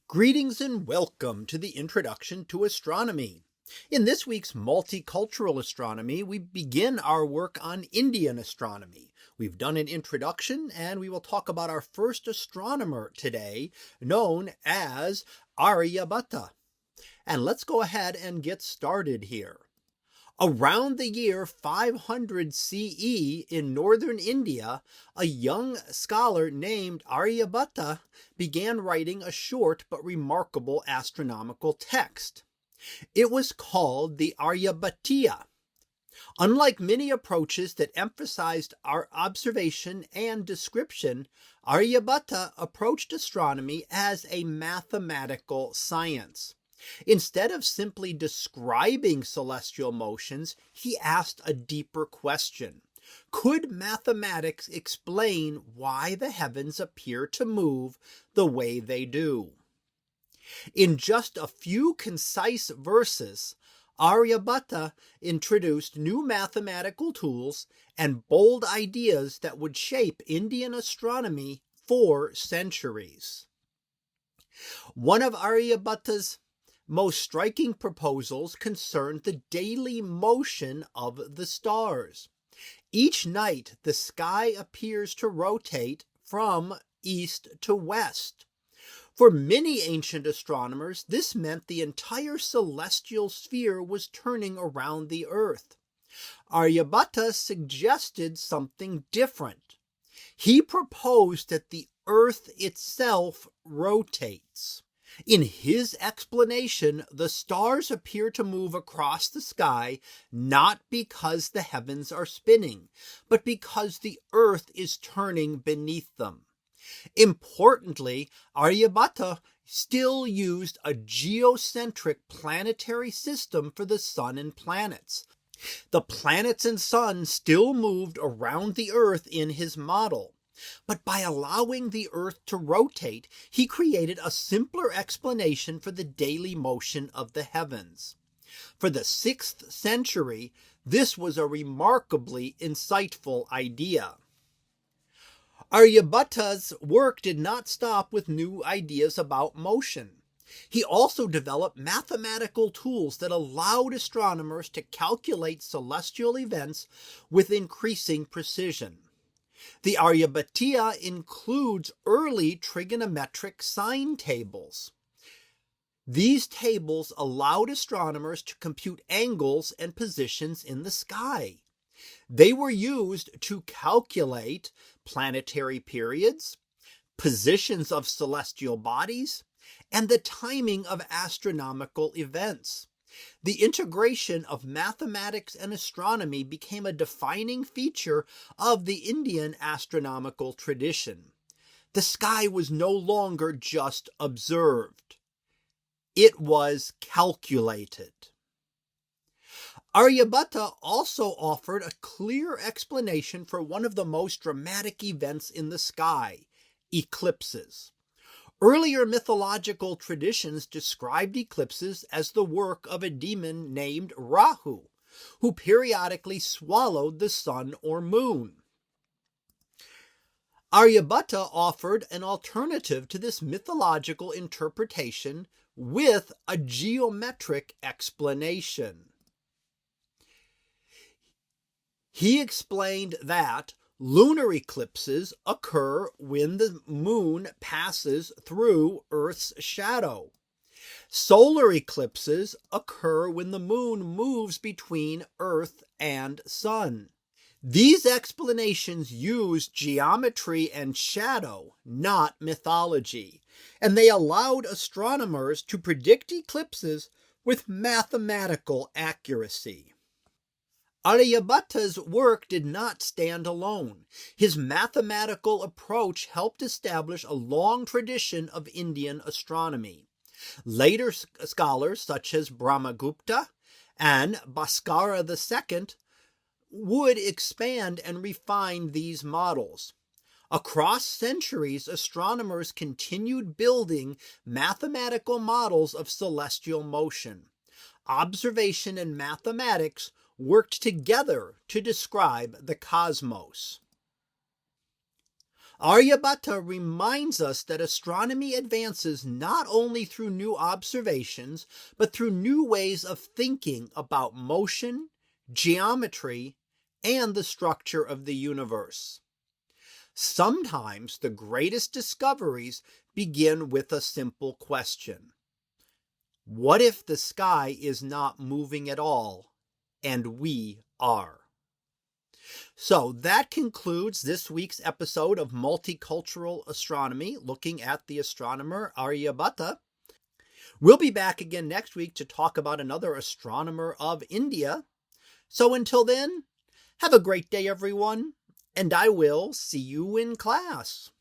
Greetings and welcome to the Introduction to Astronomy. In this week's Multicultural Astronomy, we begin our work on Indian astronomy. We've done an introduction and we will talk about our first astronomer today, known as Aryabhata. And let's go ahead and get started here. Around the year 500 CE in northern India, a young scholar named Aryabhata began writing a short but remarkable astronomical text. It was called the Aryabhatiya. Unlike many approaches that emphasized our observation and description, Aryabhata approached astronomy as a mathematical science. Instead of simply describing celestial motions, he asked a deeper question. Could mathematics explain why the heavens appear to move the way they do? In just a few concise verses, Aryabhata introduced new mathematical tools and bold ideas that would shape Indian astronomy for centuries. One of Aryabhata's most striking proposals concerned the daily motion of the stars. Each night, the sky appears to rotate from east to west. For many ancient astronomers, this meant the entire celestial sphere was turning around the Earth. Aryabhata suggested something different. He proposed that the Earth itself rotates. In his explanation, the stars appear to move across the sky not because the heavens are spinning, but because the Earth is turning beneath them. Importantly, Aryabhata still used a geocentric planetary system for the sun and planets. The planets and sun still moved around the Earth in his model. But by allowing the Earth to rotate, he created a simpler explanation for the daily motion of the heavens. For the 6th century, this was a remarkably insightful idea. Aryabhata's work did not stop with new ideas about motion. He also developed mathematical tools that allowed astronomers to calculate celestial events with increasing precision. The Aryabhatiya includes early trigonometric sine tables. These tables allowed astronomers to compute angles and positions in the sky. They were used to calculate planetary periods, positions of celestial bodies, and the timing of astronomical events. The integration of mathematics and astronomy became a defining feature of the Indian astronomical tradition. The sky was no longer just observed. It was calculated. Aryabhata also offered a clear explanation for one of the most dramatic events in the sky, eclipses. Earlier mythological traditions described eclipses as the work of a demon named Rahu, who periodically swallowed the sun or moon. Aryabhata offered an alternative to this mythological interpretation with a geometric explanation. He explained that lunar eclipses occur when the moon passes through Earth's shadow. Solar eclipses occur when the moon moves between Earth and sun. These explanations use geometry and shadow, not mythology, and they allowed astronomers to predict eclipses with mathematical accuracy. Aryabhata's work did not stand alone. His mathematical approach helped establish a long tradition of Indian astronomy. Later scholars such as Brahmagupta and Bhaskara II would expand and refine these models. Across centuries, astronomers continued building mathematical models of celestial motion. Observation and mathematics worked together to describe the cosmos. Aryabhata reminds us that astronomy advances not only through new observations, but through new ways of thinking about motion, geometry, and the structure of the universe. Sometimes the greatest discoveries begin with a simple question. What if the sky is not moving at all, and we are? So that concludes this week's episode of Multicultural Astronomy, looking at the astronomer Aryabhata. We'll be back again next week to talk about another astronomer of India. So until then, have a great day, everyone, and I will see you in class.